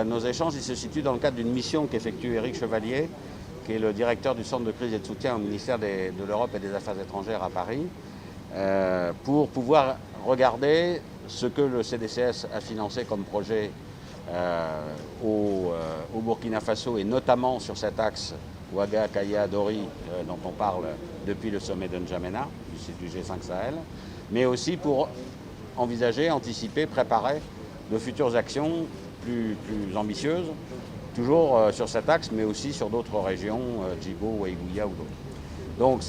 Nos échanges ils se situent dans le cadre d'une mission qu'effectue Éric Chevalier, qui est le directeur du Centre de crise et de soutien au ministère de l'Europe et des Affaires étrangères à Paris, pour pouvoir regarder ce que le CDCS a financé comme projet au Burkina Faso, et notamment sur cet axe Ouaga, Kaya, Dori, dont on parle depuis le sommet de N'Djamena, du G5 Sahel, mais aussi pour envisager, anticiper, préparer de futures actions plus ambitieuses, toujours sur cet axe, mais aussi sur d'autres régions, Djibo, Ouaïgouya ou d'autres. Donc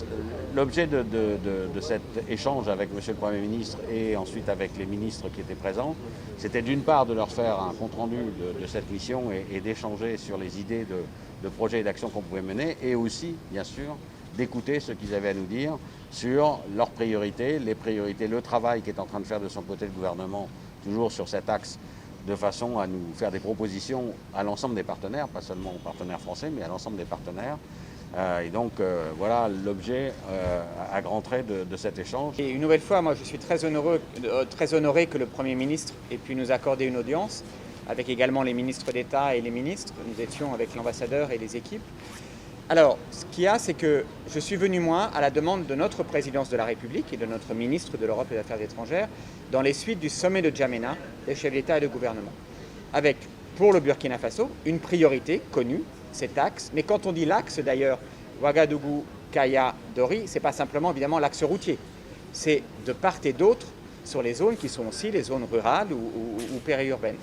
l'objet de cet échange avec M. le Premier ministre et ensuite avec les ministres qui étaient présents, c'était d'une part de leur faire un compte-rendu de cette mission et d'échanger sur les idées de projets et d'actions qu'on pouvait mener, et aussi, bien sûr, d'écouter ce qu'ils avaient à nous dire sur leurs priorités, le travail qu'est en train de faire de son côté le gouvernement, toujours sur cet axe, de façon à nous faire des propositions à l'ensemble des partenaires, pas seulement aux partenaires français, mais à l'ensemble des partenaires. Et donc voilà l'objet à grands traits de cet échange. Et une nouvelle fois, moi je suis très honoré que le Premier ministre ait pu nous accorder une audience, avec également les ministres d'État et les ministres. Nous étions avec l'ambassadeur et les équipes. Alors, ce qu'il y a, c'est que je suis venu, moi, à la demande de notre présidence de la République et de notre ministre de l'Europe et des Affaires étrangères, dans les suites du sommet de N'Djamena des chefs d'État et de gouvernement, avec, pour le Burkina Faso, une priorité connue, cet axe. Mais quand on dit l'axe, d'ailleurs, Ouagadougou, Kaya, Dori, ce n'est pas simplement, évidemment, l'axe routier. C'est de part et d'autre sur les zones qui sont aussi les zones rurales ou périurbaines.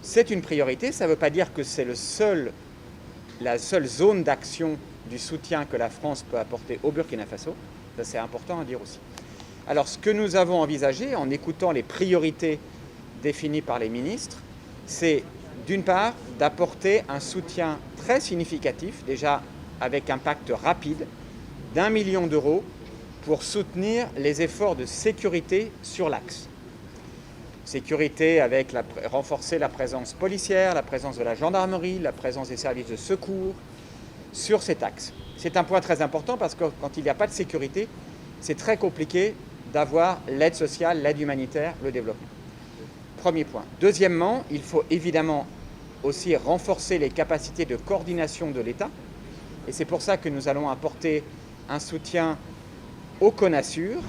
C'est une priorité, ça ne veut pas dire que c'est la seule zone d'action du soutien que la France peut apporter au Burkina Faso. Ça, c'est important à dire aussi. Alors, ce que nous avons envisagé, en écoutant les priorités définies par les ministres, c'est d'une part d'apporter un soutien très significatif, déjà avec un pacte rapide, d'1 million d'euros pour soutenir les efforts de sécurité sur l'axe. Sécurité avec renforcer la présence policière, la présence de la gendarmerie, la présence des services de secours sur cet axe. C'est un point très important parce que quand il n'y a pas de sécurité, c'est très compliqué d'avoir l'aide sociale, l'aide humanitaire, le développement. Premier point. Deuxièmement, il faut évidemment aussi renforcer les capacités de coordination de l'État. Et c'est pour ça que nous allons apporter un soutien au CONASUR,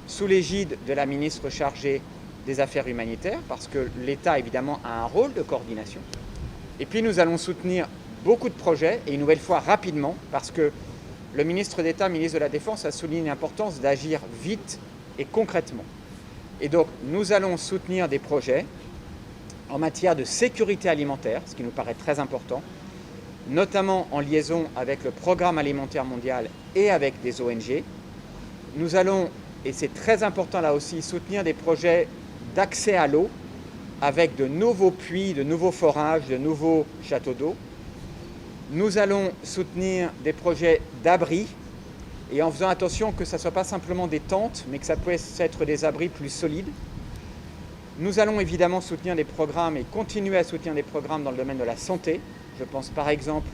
sous l'égide de la ministre chargée des Affaires humanitaires, parce que l'État, évidemment, a un rôle de coordination. Et puis, nous allons soutenir beaucoup de projets, et une nouvelle fois rapidement, parce que le ministre d'État, ministre de la Défense, a souligné l'importance d'agir vite et concrètement. Et donc, nous allons soutenir des projets en matière de sécurité alimentaire, ce qui nous paraît très important, notamment en liaison avec le Programme alimentaire mondial et avec des ONG. Nous allons, et c'est très important là aussi, soutenir des projets d'accès à l'eau avec de nouveaux puits, de nouveaux forages, de nouveaux châteaux d'eau. Nous allons soutenir des projets d'abris, et en faisant attention que ce ne soit pas simplement des tentes, mais que ça puisse être des abris plus solides. Nous allons évidemment soutenir des programmes et continuer à soutenir des programmes dans le domaine de la santé. Je pense par exemple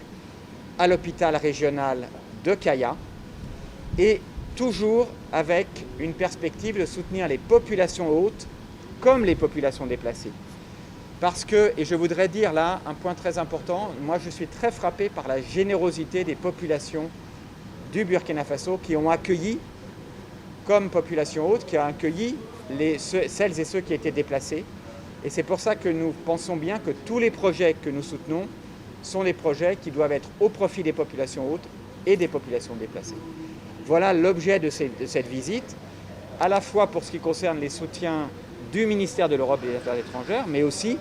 à l'hôpital régional de Kaya, et toujours avec une perspective de soutenir les populations hautes comme les populations déplacées. Parce que, et je voudrais dire là un point très important, moi je suis très frappé par la générosité des populations du Burkina Faso qui ont accueilli, comme population haute, qui ont accueilli celles et ceux qui étaient déplacés. Et c'est pour ça que nous pensons bien que tous les projets que nous soutenons sont des projets qui doivent être au profit des populations hautes et des populations déplacées. Voilà l'objet de cette visite, à la fois pour ce qui concerne les soutiens du ministère de l'Europe et des Affaires étrangères, mais aussi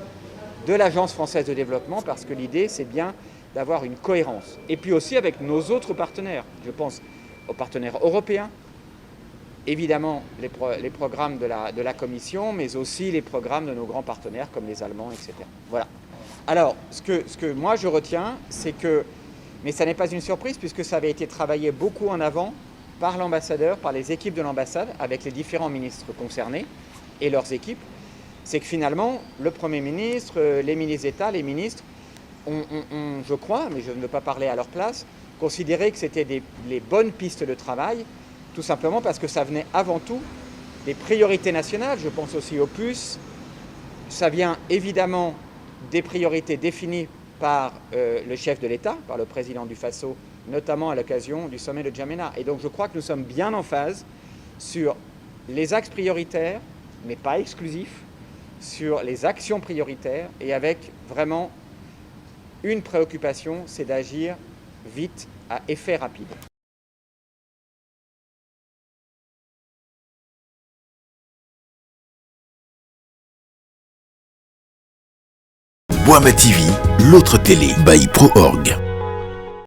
de l'Agence française de développement, parce que l'idée, c'est bien d'avoir une cohérence. Et puis aussi avec nos autres partenaires. Je pense aux partenaires européens, évidemment les programmes de la Commission, mais aussi les programmes de nos grands partenaires comme les Allemands, etc. Voilà. Alors, ce que moi je retiens, c'est que, mais ça n'est pas une surprise puisque ça avait été travaillé beaucoup en avant par l'ambassadeur, par les équipes de l'ambassade, avec les différents ministres concernés et leurs équipes, c'est que finalement, le Premier ministre, les ministres d'État, les ministres, ont, je crois, mais je ne veux pas parler à leur place, considéré que c'était les bonnes pistes de travail, tout simplement parce que ça venait avant tout des priorités nationales. Je pense aussi aux puces. Ça vient évidemment des priorités définies par le chef de l'État, par le président du Faso, notamment à l'occasion du sommet de N'Djamena. Et donc je crois que nous sommes bien en phase sur les axes prioritaires, mais pas exclusifs, sur les actions prioritaires, et avec vraiment une préoccupation, c'est d'agir vite, à effet rapide. Boama TV, l'autre télé by ProOrg.